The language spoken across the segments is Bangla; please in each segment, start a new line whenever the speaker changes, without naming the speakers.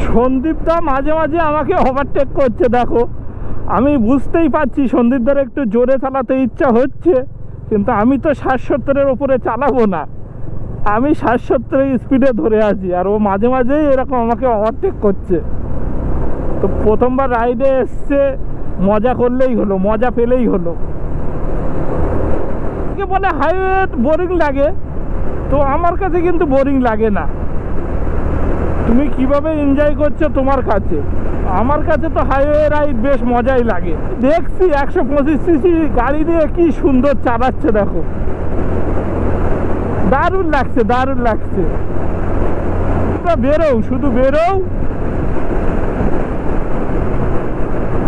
সন্দীপদা মাঝে মাঝে আমাকে ওভারটেক করছে, দেখো আমি বুঝতেই পারছি সন্দীপদার একটু জোরে চালাতে ইচ্ছা হচ্ছে, কিন্তু আমি তো 60-70-এর ওপরে চালাবো না, আমি 60-70 স্পিডে ধরে আছি, আর ও মাঝে মাঝেই এরকম আমাকে ওভারটেক করছে। তো প্রথমবার রাইডে এসছে, মজা করলেই হলো, মজা পেলেই হলো। বলে হাইওয়ে বোরিং লাগে, তো আমার কাছে কিন্তু বোরিং লাগে না। তুমি কিভাবে এনজয় করছো তোমার কাছে, আমার কাছে তো হাইওয়ে রাইড বেশ মজাই লাগে। দেখছি 125 সিসি গাড়ি নিয়ে কি সুন্দর চালাচ্ছে, দেখো দারুণ লাগছে, দারুণ লাগছে। বেরো, শুধু বেরো,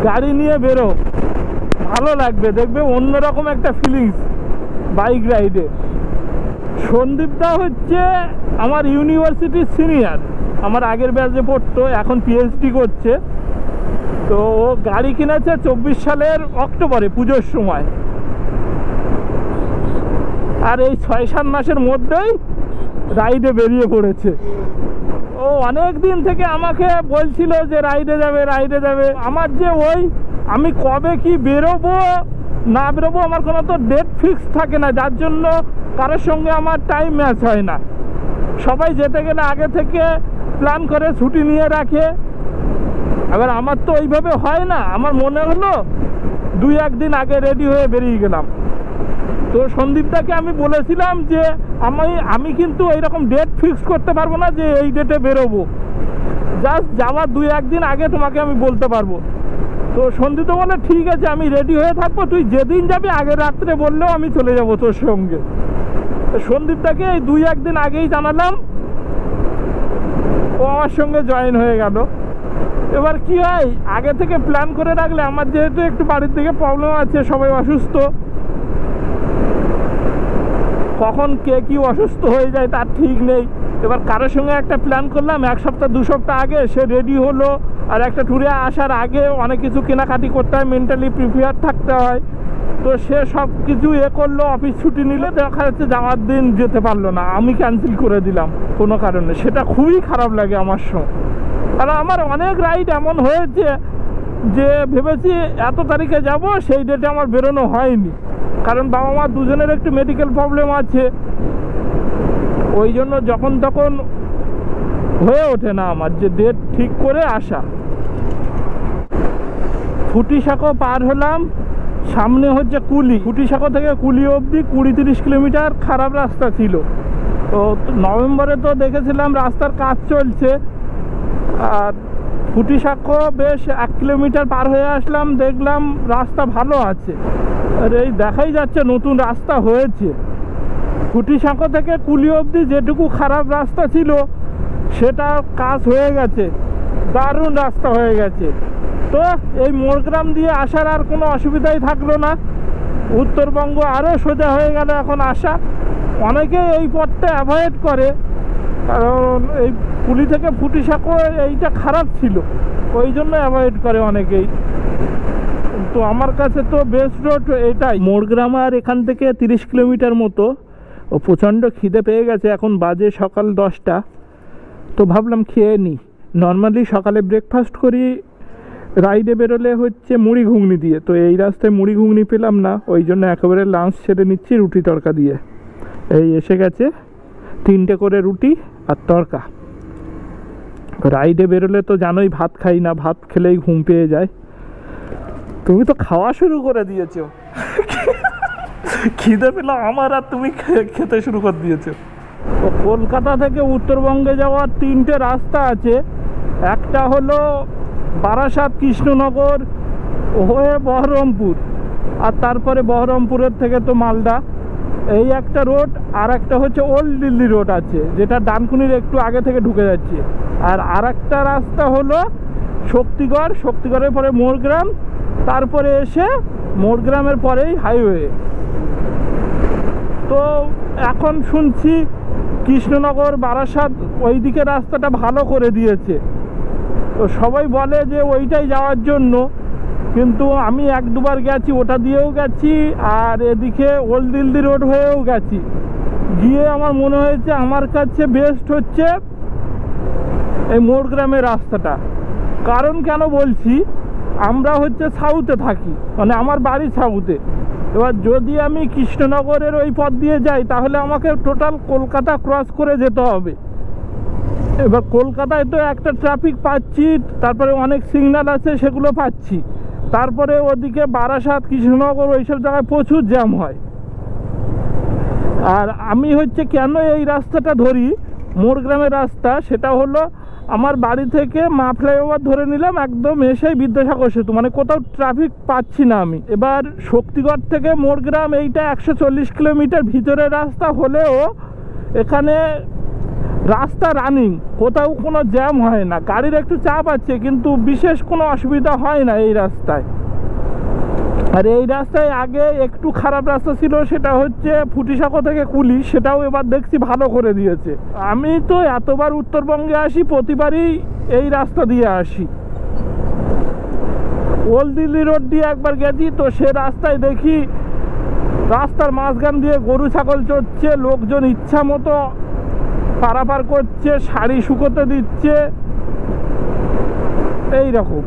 গাড়ি নিয়ে বেরো, ভালো লাগবে, দেখবে অন্যরকম একটা ফিলিংস বাইক রাইডে। সন্দীপদা হচ্ছে আমার ইউনিভার্সিটির সিনিয়র, আমার আগের ব্যাচে পড়তো, এখন পিএইচডি করছে। তো ও গাড়ি কিনেছে 24 সালের অক্টোবরে পুজোর সময়, আর এই 6-7 মাসের মধ্যেই রাইডে বেরিয়ে পড়েছে। ও অনেক দিন থেকে আমাকে বলছিল যে রাইডে যাবে, রাইডে যাবে। আমার যে ওই আমি কবে কি বেরোবো না বেরোবো আমার কোনো তো ডেট ফিক্স থাকে না, যার জন্য কারোর সঙ্গে আমার টাইম ম্যাচ হয় না। সবাই যেতে গেলে আগে থেকে প্ল্যান করে ছুটি নিয়ে রাখে, এবার আমার তো ওইভাবে হয় না। আমার মনে হলো 2-1 দিন আগে রেডি হয়ে বেরিয়ে গেলাম। তো সন্দীপদাকে আমি বলেছিলাম যে আমি কিন্তু এইরকম ডেট ফিক্স করতে পারবো না যে এই ডেটে বেরোবো, জাস্ট যাওয়ার 2-1 দিন আগে তোমাকে আমি বলতে পারবো। তো সন্দীপ বলে ঠিক আছে, আমি রেডি হয়ে থাকবো, তুই যেদিন যাবি আগের রাত্রে বললেও আমি চলে যাবো তোর সঙ্গে। তো সন্দীপদাকে এই 2-1 দিন আগেই জানালাম, ও আমার সঙ্গে জয়েন হয়ে গেল। এবার কি হয়, আগে থেকে প্ল্যান করে রাখলে, আমার যেহেতু একটু বাড়ির থেকে প্রবলেম আছে, সবাই অসুস্থ, কখন কে কি অসুস্থ হয়ে যায় তার ঠিক নেই। এবার কারোর সঙ্গে একটা প্ল্যান করলাম 1 সপ্তাহ 2 সপ্তাহ আগে, সে রেডি হলো, আর একটা ট্যুরে আসার আগে অনেক কিছু কেনাকাটি করতে হয়, মেন্টালি প্রিপেয়ার থাকতে হয়। তো সে সব কিছু করলো, অফিস ছুটি নিলে দেখা যাচ্ছে যাওয়ার দিন যেতে পারলো না, আমি ক্যান্সেল করে দিলাম কোনো কারণে। সেটা খুবই খারাপ লাগে আমার সঙ্গে। কারণ আমার অনেক রাইড এমন হয়েছে যে ভেবেছি এত তারিখে যাব, সেই ডেটে আমার বেরোনো হয়নি, কারণ বাবা মা দুজনের একটু মেডিকেল প্রবলেম আছে, ওই জন্য যখন তখন হয়ে ওঠে না আমার যে ডেট ঠিক করে আসা। ফুটিসাঁকো পার হলাম, সামনে হচ্ছে কুলি। ফুটিসাঁকো থেকে কুলি অবধি 20-30 কিলোমিটার খারাপ রাস্তা ছিল। তো নভেম্বরে তো দেখেছিলাম রাস্তার কাজ চলছে, আর ফুটিসাঁকো বেশ 1 কিলোমিটার পার হয়ে আসলাম, দেখলাম রাস্তা ভালো আছে, আর এই দেখাই যাচ্ছে নতুন রাস্তা হয়েছে। ফুটিসাঁকো থেকে কুলি অবধি যেটুকু খারাপ রাস্তা ছিল সেটা কাজ হয়ে গেছে, দারুণ রাস্তা হয়ে গেছে। তো এই মোড়গ্রাম দিয়ে আসার আর কোনো অসুবিধাই থাকলো না, উত্তরবঙ্গ আরও সোজা হয়ে গেল এখন আসা। অনেকে এই পথটা অ্যাভয়েড করে, কারণ এই কুলি থেকে ফুটিসাঁকো এইটা খারাপ ছিল, ওই জন্য অ্যাভয়েড করে অনেকেই। তো আমার কাছে তো বেস্ট রোড এটাই। মোড়গ্রাম আর এখান থেকে 30 কিলোমিটার মতো। ও প্রচণ্ড খিদে পেয়ে গেছে, এখন বাজে সকাল 10টা। তো ভাবলাম খেয়ে নিই। নর্মালি সকালে ব্রেকফাস্ট করি রাইডে বেরোলে হচ্ছে মুড়ি ঘুগনি দিয়ে, তো এই রাস্তায় মুড়ি ঘুগনি পেলাম না, ওই জন্য একেবারে লাঞ্চ সেরে নিচ্ছি রুটি তড়কা দিয়ে। এই এসে গেছে 3টে করে রুটি আর তড়কা। রাইডে বেরোলে তো জানোই ভাত খাই না, ভাত খেলেই ঘুম পেয়ে যায়। তুমি তো খাওয়া শুরু করে দিয়েছো, খিদে পেলাম আমার, আর তুমি খেতে শুরু করে দিয়েছো। তো কলকাতা থেকে উত্তরবঙ্গে যাওয়ার 3টে রাস্তা আছে, একটা হলো বারাসাত কৃষ্ণনগর হয়ে বহরমপুর, আর তারপরে বহরমপুরের থেকে তো মালদা, এই একটা রোড, আর একটা হচ্ছে ওল্ড দিল্লি রোড আছে, যেটা ডানকুনির একটু আগে থেকে ঢুকে যাচ্ছে। আর একটা রাস্তা হলো শক্তিগড়, শক্তিগড়ের পরে মোড়গ্রাম, তারপরে এসে মোড়গ্রামের পরেই হাইওয়ে। তো এখন শুনছি কৃষ্ণনগর বারাসাত ওই দিকে রাস্তাটা ভালো করে দিয়েছে, তো সবাই বলে যে ওইটাই যাওয়ার জন্য, কিন্তু আমি 1-2বার গেছি, ওটা দিয়েও গেছি, আর এদিকে ওল্ড দিল্লি রোড হয়েও গেছি। গিয়ে আমার মনে হয়েছে আমার কাছে বেস্ট হচ্ছে এই মোড়গ্রামের রাস্তাটা। কারণ কেন বলছি, আমরা হচ্ছে সাউথে থাকি, মানে আমার বাড়ি সাউথে। এবার যদি আমি কৃষ্ণনগরের ওই পথ দিয়ে যাই তাহলে আমাকে টোটাল কলকাতা ক্রস করে যেতে হবে। এবার কলকাতায় তো একটা ট্রাফিক পাচ্ছি, তারপরে অনেক সিগন্যাল আছে সেগুলো পাচ্ছি, তারপরে ওদিকে বারাসাত কৃষ্ণনগর ওইসব জায়গায় প্রচুর জ্যাম হয়। আর আমি হচ্ছে কেন এই রাস্তাটা ধরি, মোড়গ্রামের রাস্তা, সেটা হলো আমার বাড়ি থেকে মা ফ্লাইওভার ধরে নিলাম, একদম এসেই বিদ্যাসাগর সেতু, মানে কোথাও ট্রাফিক পাচ্ছি না আমি। এবার শক্তিগড় থেকে মোড়গ্রাম এইটা 140 কিলোমিটার ভিতরের রাস্তা হলেও এখানে রাস্তা রানিং, কোথাও কোনো জ্যাম হয় না। গাড়ির একটু চাপ আছে কিন্তু বিশেষ কোনো অসুবিধা হয় না এই রাস্তায়। আর এই রাস্তায় আগে একটু খারাপ রাস্তা ছিল, সেটা হচ্ছে ফুটিসাঁকো থেকে কুলি, সেটাও এবার দেখছি ভালো করে দিয়েছে। আমি তো এতবার উত্তরবঙ্গে আসি, প্রতিবারই এই রাস্তা দিয়ে আসি। ওল্ড দিল্লি রোড দিয়ে একবার গেছি, তো সে রাস্তায় দেখি রাস্তার মাঝখান দিয়ে গরু ছাগল চড়ছে, লোকজন ইচ্ছা মতো পারাপার করছে, শাড়ি শুকোতে দিচ্ছে, এই রকম।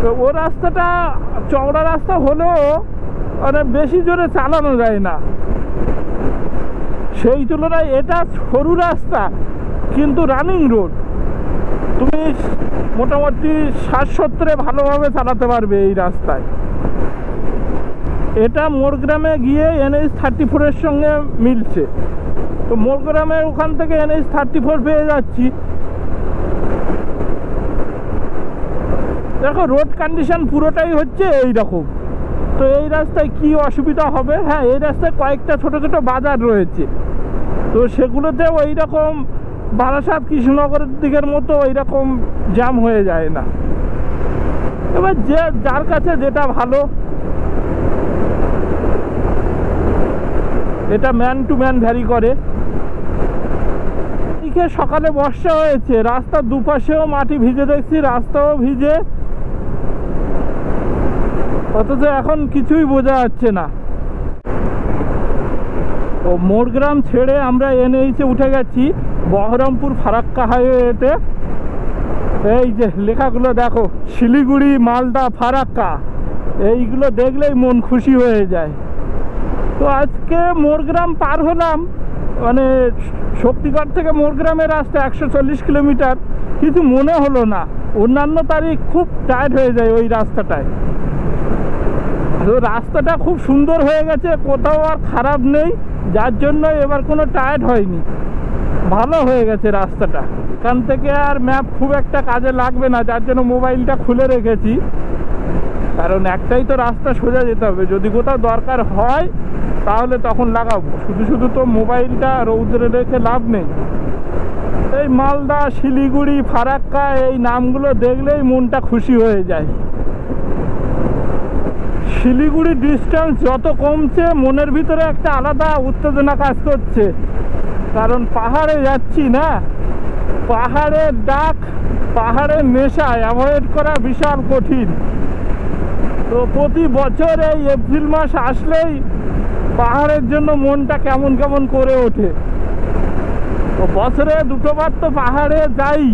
তো ও রাস্তাটা চওড়া রাস্তা হলেও মানে বেশি জোরে চালানো যায় না, সেই তুলনায় এটা সরু রাস্তা কিন্তু রানিং রোড, তুমি মোটামুটি 60-70-এ ভালোভাবে চালাতে পারবে এই রাস্তায়। এটা মোড়গ্রামে গিয়ে NH-34-এর সঙ্গে মিলছে, তো মোড়গ্রামে ওখান থেকে NH-34 পেয়ে যাচ্ছি। দেখো রোড কন্ডিশন পুরোটাই হচ্ছে এই রকম। তো এই রাস্তায় কি অসুবিধা হবে, হ্যাঁ এই রাস্তায় কয়েকটা ছোট ছোট বাজার রয়েছে, তো সেগুলোতে ওই রকম বারাসাত কৃষ্ণনগরের দিকের মতো ওই রকম জ্যাম হয়ে যায় না। এবার যে যার কাছে যেটা ভালো, এটা ম্যান টু ম্যান ভ্যারি করে। এদিকে সকালে বর্ষা হয়েছে, রাস্তার দুপাশেও মাটি ভিজে দেখছি, রাস্তাও ভিজে, অথচ এখন কিছুই বোঝা যাচ্ছে না। ও মোড়গ্রাম ছেড়ে আমরা NH-এ উঠে গেছি, বহরমপুর ফারাক্কা হাইওয়েতে। এই যে লেখাগুলো দেখো, শিলিগুড়ি, মালদা, ফারাক্কা, এইগুলো দেখলেই মন খুশি হয়ে যায়। তো আজকে মোড়গ্রাম পার হলাম, মানে শক্তিগড় থেকে মোড়গ্রামের রাস্তা 140 কিলোমিটার, কিছু মনে হলো না। অন্যান্য তারিখ খুব টায়ার্ড হয়ে যায় ওই রাস্তাটায়। তো রাস্তাটা খুব সুন্দর হয়ে গেছে, কোথাও আর খারাপ নেই, যার জন্য এবার কোনো টায়ার্ড হয়নি, ভালো হয়ে গেছে রাস্তাটা। এখান থেকে আর ম্যাপ খুব একটা কাজে লাগবে না, যার জন্য মোবাইলটা খুলে রেখেছি, কারণ একটাই তো রাস্তা, সোজা যেতে হবে। যদি কোথাও দরকার হয় তাহলে তখন লাগাবো, শুধু শুধু তো মোবাইলটা রৌদ্রে রেখে লাভ নেই। এই মালদা, শিলিগুড়ি, ফারাক্কা, এই নামগুলো দেখলেই মনটা খুশি হয়ে যায়। শিলিগুড়ির ডিস্টেন্স যত কমছে মনের ভিতরে একটা আলাদা উত্তেজনা কাজ করছে, কারণ পাহাড়ে যাচ্ছি না, পাহাড়ের ডাক, পাহাড়ের নেশা অ্যাভয়েড করা বিশাল কঠিন। তো প্রতি বছর এই এপ্রিল মাস আসলেই পাহাড়ের জন্য মনটা কেমন কেমন করে ওঠে। তো বছরে দুটোবার তো পাহাড়ে যাই,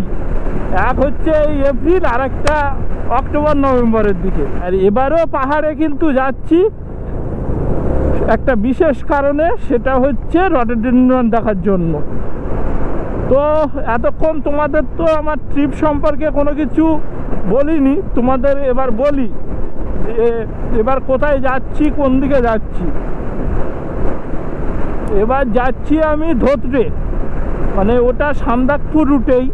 এক হচ্ছে এই এপ্রিল, আর একটা অক্টোবর নভেম্বরের দিকে। আর এবারও পাহাড়ে কিন্তু যাচ্ছি একটা বিশেষ কারণে, সেটা হচ্ছে রডোডেনড্রন দেখার জন্য। তো এতক্ষণ তোমাদের তো আমার ট্রিপ সম্পর্কে কোনো কিছু বলিনি, তোমাদের এবার বলি যে এবার কোথায় যাচ্ছি, কোন দিকে যাচ্ছি। এবার যাচ্ছি আমি ধোত্রে, মানে ওটা সান্দাকপুর রুটেই,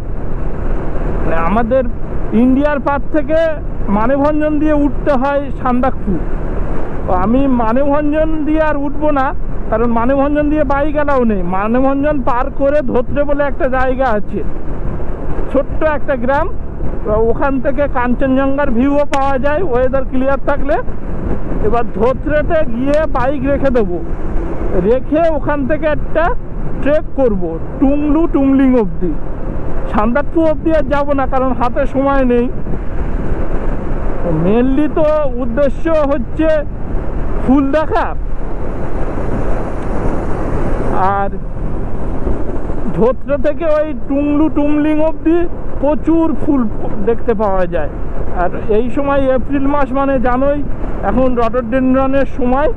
মানে আমাদের ইন্ডিয়ার পার থেকে মানেভঞ্জন দিয়ে উঠতে হয় সান্দাকপুর। আমি মানেভঞ্জন দিয়ে আর উঠবো না, কারণ মানেভঞ্জন দিয়ে বাইক এলাও নেই। মানেভঞ্জন পার করে ধোত্রে বলে একটা জায়গা আছে, ছোট্ট একটা গ্রাম, ওখান থেকে কাঞ্চনজঙ্ঘার ভিউও পাওয়া যায় ওয়েদার ক্লিয়ার থাকলে। এবার ধোত্রেতে গিয়ে বাইক রেখে দেবো, রেখে ওখান থেকে একটা ট্রেক করব টুংলিং অবধি। সান্দাকপুর অবধি আর যাবো না, কারণ হাতে সময় নেই। মেনলি তো উদ্দেশ্য হচ্ছে ফুল দেখা, আর ধোত্রে থেকে ওই টুংলু টুমলিং অবধি প্রচুর ফুল দেখতে পাওয়া যায়। আর এই সময় এপ্রিল মাস মানে জানোই এখন রডোডেনড্রনের সময়।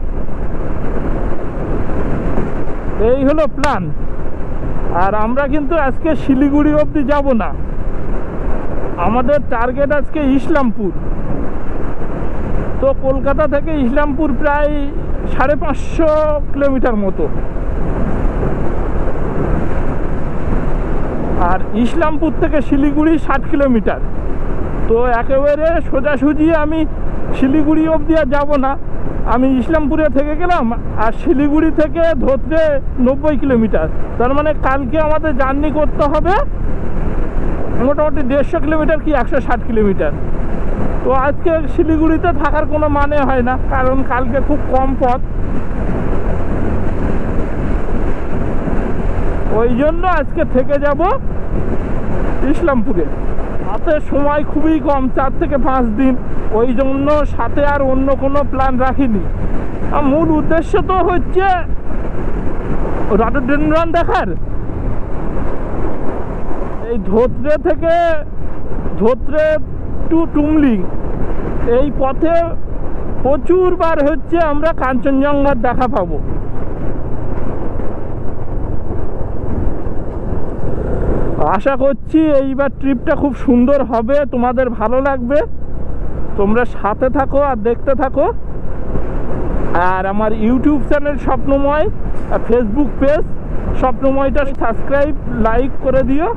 এই হলো প্ল্যান। আর আমরা কিন্তু আজকে শিলিগুড়ি অবধি যাব না, আমাদের টার্গেট আজকে ইসলামপুর। তো কলকাতা থেকে ইসলামপুর প্রায় 550 কিলোমিটার মতো। আর ইসলামপুর থেকে শিলিগুড়ি 60 কিলোমিটার। তো একেবারে সোজাসুজি আমি শিলিগুড়ি অবধি আর যাবো না, আমি ইসলামপুরে থেকে গেলাম। আর শিলিগুড়ি থেকে ধোত্রে 90 কিলোমিটার। তার মানে কালকে আমাদের জার্নি করতে হবে মোটামুটি 150 কিলোমিটার কি 160 কিলোমিটার। তো আজকে শিলিগুড়িতে থাকার কোনো মানে হয় না, কারণ কালকে খুব কম পথ। ওই জন্য আজকে থেকে যাব ইসলামপুরে। হাতে সময় খুবই কম, 4 থেকে 5 দিন। ওই জন্য সাথে আর অন্য কোনো প্ল্যান রাখিনি। আর মূল উদ্দেশ্য তো হচ্ছে রডোডেনড্রন দেখার। এই ধোত্রে থেকে ধোত্রে টু টুমলিং এই পথে প্রচুরবার হচ্ছে আমরা কাঞ্চনজঙ্ঘার দেখা পাবো। আশা করছি এইবার ট্রিপটা খুব সুন্দর হবে, তোমাদের ভালো লাগবে। তোমরা সাথে থাকো আর দেখতে থাকো। আর আমার ইউটিউব চ্যানেল স্বপ্নময় আর ফেসবুক পেজ স্বপ্নময়টা সাবস্ক্রাইব লাইক করে দিও।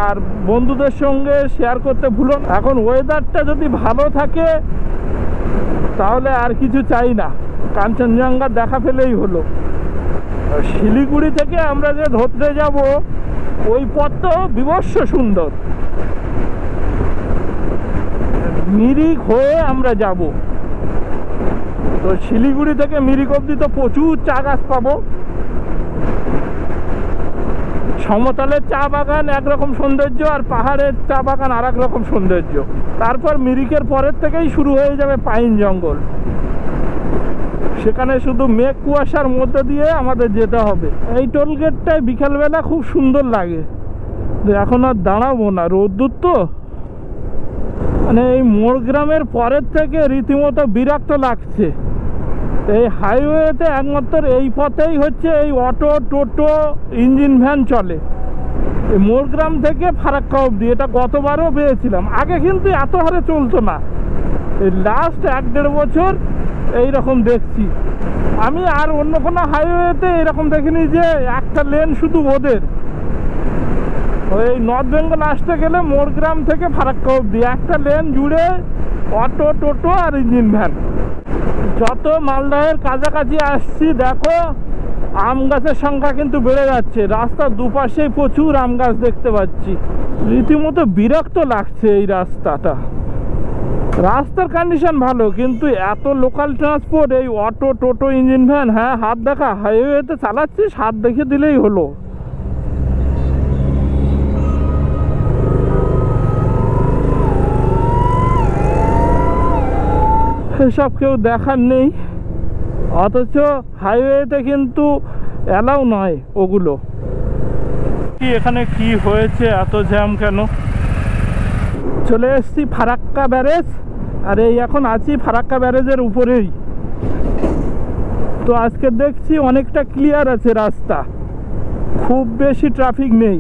আর বন্ধুদের সঙ্গে শেয়ার করতে ভুলো না। এখন ওয়েদারটা যদি ভালো থাকে তাহলে আর কিছু চাই না, কাঞ্চনজঙ্ঘা দেখা পেলেই হলো। শিলিগুড়ি থেকে আমরা যে ধোত্রে যাব ওই পথটা বিভৎস সুন্দর। মিরিক হয়ে আমরা যাব। তো শিলিগুড়ি থেকে মিরিক অবধি তো প্রচুর চা গাছ পাবো। সমতলের চা বাগান একরকম সৌন্দর্য, আর পাহাড়ের চা বাগান আর এক রকম সৌন্দর্য। তারপর মিরিকের পরের থেকেই শুরু হয়ে যাবে পাইন জঙ্গল। সেখানে শুধু মেঘ কুয়াশার মধ্যে দিয়ে আমাদের যেতে হবে। এই টোলগেটটায় বিকালবেলা খুব সুন্দর লাগে। এখন আর দাঁড়াবো না, রোদ্দুর তো। মানে এই মোড়গ্রামের পরের থেকে রীতিমতো বিরক্ত লাগছে। এই হাইওয়েতে একমাত্র এই পথেই হচ্ছে এই অটো টোটো ইঞ্জিন ভ্যান চলে, এই মোড়গ্রাম থেকে ফারাক্কা অবধি। এটা গতবারও পেয়েছিলাম, আগে কিন্তু এত হারে চলতো না। এই লাস্ট 1-1.5 বছর এইরকম দেখছি আমি। আর অন্য কোনো হাইওয়েতে এরকম দেখিনি যে একটা লেন শুধু ওদের। ওই নর্থ বেঙ্গল আসতে গেলে মোড়গ্রাম থেকে ফারাক্কা অবধি একটা লেন জুড়ে অটো টোটো আর ইঞ্জিন ভ্যান। যত মালদহের কাছাকাছি আসছি দেখো আম গাছের সংখ্যা কিন্তু বেড়ে যাচ্ছে। রাস্তার দুপাশেই প্রচুর আম গাছ দেখতে পাচ্ছি। রীতিমতো বিরক্ত লাগছে এই রাস্তাটা। রাস্তার কন্ডিশন ভালো, কিন্তু এত লোকাল ট্রান্সপোর্ট, এই অটো টোটো ইঞ্জিন ভ্যান। হ্যাঁ, হাত দেখা, হাইওয়েতে চালাচ্ছিস হাত দেখে দিলেই হলো। এসব কেউ দেখার নেই, অথচ হাইওয়েতে কিন্তু অ্যালাউ নয় ওগুলো। কি এখানে কি হয়েছে, এত জ্যাম কেন? চলে এসছি ফারাক্কা ব্যারেজ। আর এই এখন আছি ফারাক্কা ব্যারেজের উপরেই। তো আজকে দেখছি অনেকটা ক্লিয়ার আছে রাস্তা, খুব বেশি ট্রাফিক নেই।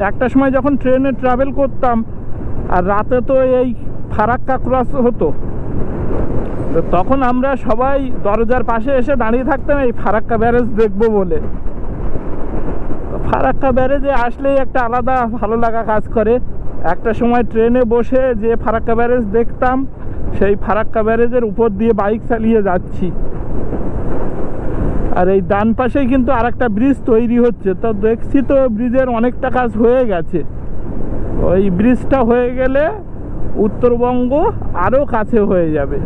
একটা সময় যখন ট্রেনে ট্রাভেল করতাম আর রাতে তো এই ফারাক্কা ক্রস হতো, তখন আমরা সবাই দরজার পাশে এসে দাঁড়িয়ে থাকতাম এই ফারাক্কা ব্যারেজ দেখবো বলে। ফারাক্কা ব্যারেজে আসলেই একটা আলাদা ভালো লাগা কাজ করে। একটা সময় ট্রেনে বসে যে ফারাক্কা ব্যারেজ দেখতাম, সেই ফারাক্কা ব্যারেজের উপর দিয়ে বাইক চালিয়ে যাচ্ছি। আর এই ডান পাশেই কিন্তু আর একটা ব্রিজ তৈরি হচ্ছে। তো দেখছি তো ব্রিজের অনেকটা কাজ হয়ে গেছে। ওই ব্রিজটা হয়ে গেলে উত্তরবঙ্গ আরও কাছে হয়ে যাবে।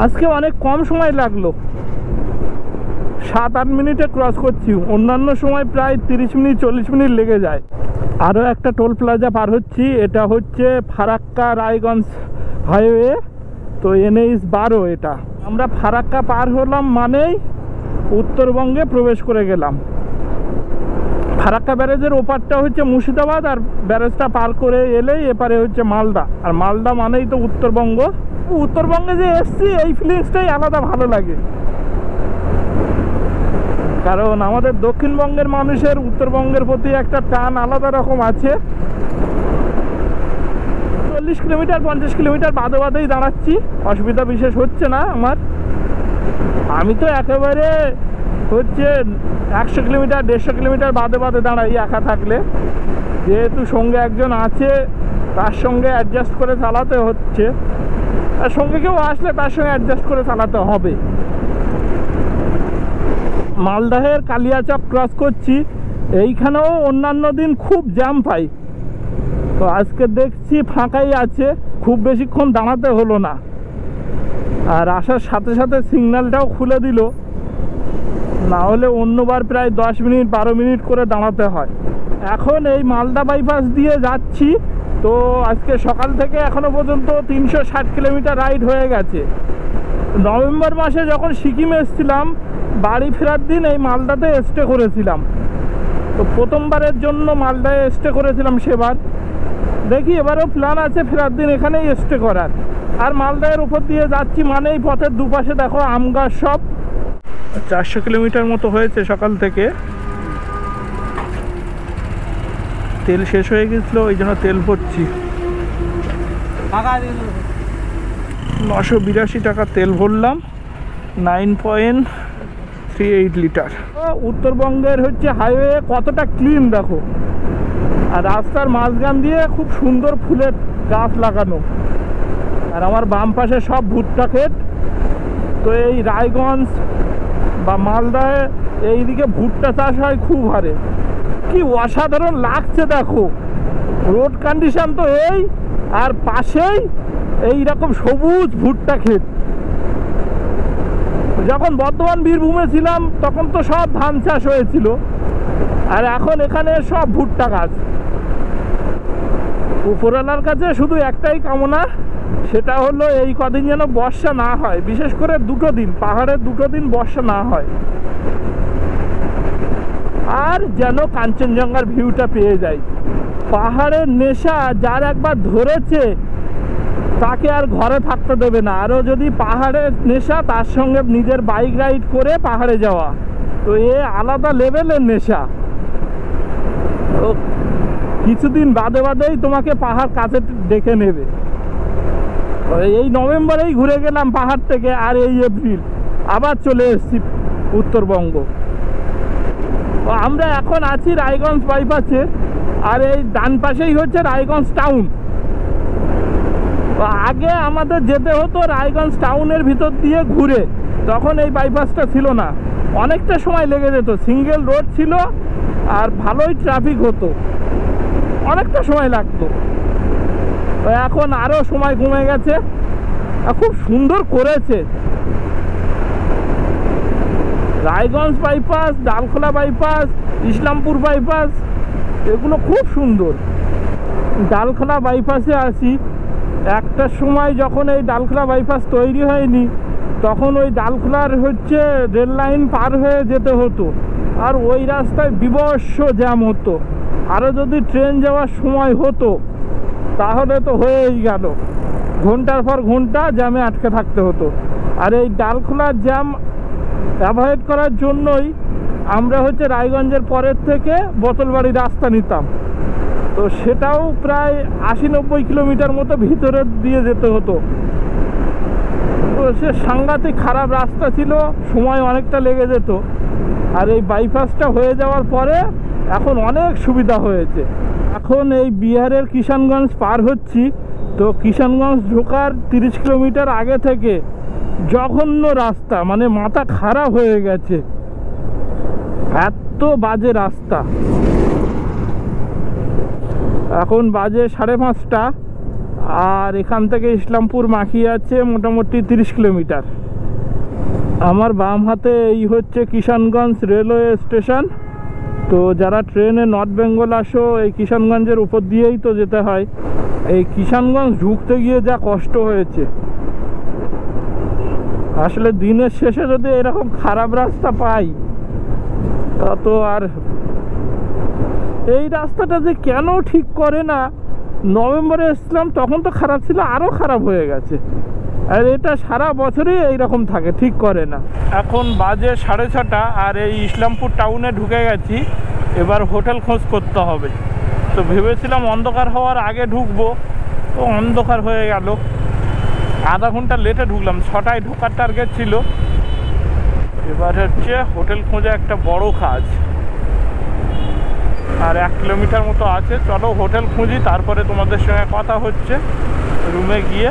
আজকে অনেক কম সময় লাগলো, 7-8 মিনিটে ক্রস করছি। অন্যান্য সময় প্রায় 30 মিনিট 40 মিনিট লেগে যায়। আরও একটা টোল প্লাজা পার হচ্ছি, এটা হচ্ছে ফারাক্কা রায়গঞ্জ হাইওয়ে। তো NH 12 এটা। আমরা ফারাক্কা পার হলাম মানেই উত্তরবঙ্গে প্রবেশ করে গেলাম। ফারাক্কা ব্যারেজের ওপারটা হচ্ছে মুর্শিদাবাদ, আর ব্যারেজটা পার করে এলেই এপারে হচ্ছে মালদা। আর মালদা মানেই তো উত্তরবঙ্গ। উত্তরবঙ্গে যে এসছি এই ফিলিংসটাই আলাদা ভালো লাগে, কারণ আমাদের দক্ষিণবঙ্গের মানুষের উত্তরবঙ্গের প্রতি একটা টান আলাদা রকম আছে। 40 কিলোমিটার 50 কিলোমিটার বাদে বাদেই দাঁড়াচ্ছি, অসুবিধা বিশেষ হচ্ছে না আমার। আমি তো একেবারে হচ্ছে 100 কিলোমিটার 150 কিলোমিটার বাদে বাদে দাঁড়াই একা থাকলে, যেহেতু সঙ্গে একজন আছে তার সঙ্গে অ্যাডজাস্ট করে চালাতে হচ্ছে, আর সঙ্গে কেউ আসলে তার সঙ্গে অ্যাডজাস্ট করে চালাতে হবে। মালদাহের কালিয়াচক ক্রস করছি, এইখানেও অন্যান্য দিন খুব জ্যাম পাই, তো আজকে দেখছি ফাঁকাই আছে, খুব বেশিক্ষণ দাঁড়াতে হলো না। আর আসার সাথে সাথে সিগন্যালটাও খুলে দিল, না হলে অন্যবার প্রায় 10 মিনিট 12 মিনিট করে দাঁড়াতে হয়। এখন এই মালদা বাইপাস দিয়ে যাচ্ছি, তো আজকে সকাল থেকে এখনো পর্যন্ত 360 কিলোমিটার রাইড হয়ে গেছে। নভেম্বর মাসে যখন সিকিম এসেছিলাম, বাড়ি ফেরার দিন এই মালদাতে স্টে করেছিলাম, তো প্রথমবারের জন্য মালদায় স্টে করেছিলাম সেবার। দেখি এবারও প্ল্যান আছে ফেরার দিন এখানেই স্টে করার। আর মালদায়ের উপর দিয়ে যাচ্ছি মানেই পথের দুপাশে দেখো আম গাছ সব। 400 কিলোমিটার মতো হয়েছে সকাল থেকে। তেল শেষ হয়ে গেছিল, ওই জন্য তেল ভরছি। 982 টাকা তেল ভরলাম, 9.38 লিটার। উত্তরবঙ্গের হচ্ছে হাইওয়ে কতটা ক্লিন দেখো, আর রাস্তার মাঝখান দিয়ে খুব সুন্দর ফুলের গাছ লাগানো, আর আমার বাম পাশে সব ভুট্টা ক্ষেত। তো এই রায়গঞ্জ বা মালদায় এইদিকে ভুট্টা চাষ হয় খুব হারে, কি অসাধারণ লাগছে দেখো। রোড কন্ডিশন তো এই, আর পাশেই এই রকম সবুজ ভুট্টা ক্ষেত। যখন বর্ধমান বীরভূমে ছিলাম তখন তো সব ধান চাষ হয়েছিল, আর এখন এখানে সব ভুট্টা গাছ। উপরওয়ালার কাছে শুধু একটাই কামনা, সেটা হলো এই কদিন যেন বর্ষা না হয়, বিশেষ করে 2 দিন, পাহাড়ের 2 দিন বর্ষা না হয়, আর যেন কাঞ্চনজঙ্ঘার ভিউটা পেয়ে যায়। পাহাড়ের নেশা যার একবার ধরেছে তাকে আর ঘরে থাকতে দেবে না। আরও যদি পাহাড়ের নেশা, তার সঙ্গে নিজের বাইক রাইড করে পাহাড়ে যাওয়া, তো এ আলাদা লেভেলের নেশা। তো কিছুদিন বাদে বাদেই তোমাকে পাহাড় কাছে ডেকে নেবে। এই নভেম্বরেই ঘুরে গেলাম পাহাড় থেকে, আর এই এপ্রিল আবার চলে এসেছি উত্তরবঙ্গ। আমরা এখন আছি রায়গঞ্জ বাইপাসে, আর এই ডান পাশেই হচ্ছে রায়গঞ্জ টাউন। আগে আমাদের যেতে হতো রায়গঞ্জ টাউনের ভিতর দিয়ে ঘুরে, তখন এই বাইপাসটা ছিল না, অনেকটা সময় লেগে যেত, সিঙ্গেল রোড ছিল আর ভালোই ট্রাফিক হতো, অনেকটা সময় লাগতো। তো এখন আরও সময় কমে গেছে, খুব সুন্দর করেছে। Raiganj bypass, Dalkhola bypass, Islampur bypass, এগুলো খুব সুন্দর। ডালখোলা বাইপাসে আসি, একটা সময় যখন এই ডালখোলা বাইপাস তৈরি হয়নি, তখন ওই ডালখোলার হচ্ছে রেল লাইন পার হয়ে যেতে হতো, আর ওই রাস্তায় বিভৎস জ্যাম হতো। আরও যদি ট্রেন যাওয়ার সময় হতো তাহলে তো হয়েই গেল, ঘন্টার পর ঘন্টা জ্যামে আটকে থাকতে হতো। আর এই ডালখোলার জ্যাম অ্যাভয়েড করার জন্যই আমরা হচ্ছে রায়গঞ্জের পরের থেকে বোতলবাড়ি রাস্তা নিতাম, তো সেটাও প্রায় 80-90 কিলোমিটার মতো ভিতরে দিয়ে যেতে হতো। তো সে সাংঘাতিক খারাপ রাস্তা ছিল, সময় অনেকটা লেগে যেত। আর এই বাইপাসটা হয়ে যাওয়ার পরে এখন অনেক সুবিধা হয়েছে। এখন এই বিহারের কিষানগঞ্জ পার হচ্ছি, তো কিষানগঞ্জ ঢোকার 30 কিলোমিটার আগে থেকে জঘন্য রাস্তা, মানে মাথা খারাপ হয়ে গেছে, এত বাজে রাস্তা। এখন বাজে 5:30, আর এখান থেকে ইসলামপুর মাখি আছে মোটামুটি 30 কিলোমিটার। আমার বাম হাতে এই হচ্ছে কিষানগঞ্জ রেলওয়ে স্টেশন। তো যারা ট্রেনে নর্থ বেঙ্গল আসো, এই কিষানগঞ্জের উপর দিয়েই তো যেতে হয়। এই কিষানগঞ্জ ঢুকতে গিয়ে যা কষ্ট হয়েছে, আসলে দিনের শেষে যদি এরকম খারাপ রাস্তা পাই তা তো আর এই রাস্তাটা যে কেন ঠিক করে না, নভেম্বরে এসেছিলাম তখন তো খারাপ ছিল, আরও খারাপ হয়ে গেছে। আর এটা সারা বছরই এইরকম থাকে, ঠিক করে না। এখন বাজে 6:30 আর এই ইসলামপুর টাউনে ঢুকে গেছি। এবার হোটেল খোঁজ করতে হবে। তো ভেবেছিলাম অন্ধকার হওয়ার আগে ঢুকবো, তো অন্ধকার হয়ে গেল। আধা ঘন্টা লেটে ঢুকলাম, 6টায় ঢোকার টার্গেট ছিল। এবার হচ্ছে হোটেল খোঁজা একটা বড় কাজ। আর 1 কিলোমিটার মতো আছে, চলো হোটেল খুঁজি, তারপরে তোমাদের সঙ্গে কথা হচ্ছে রুমে গিয়ে।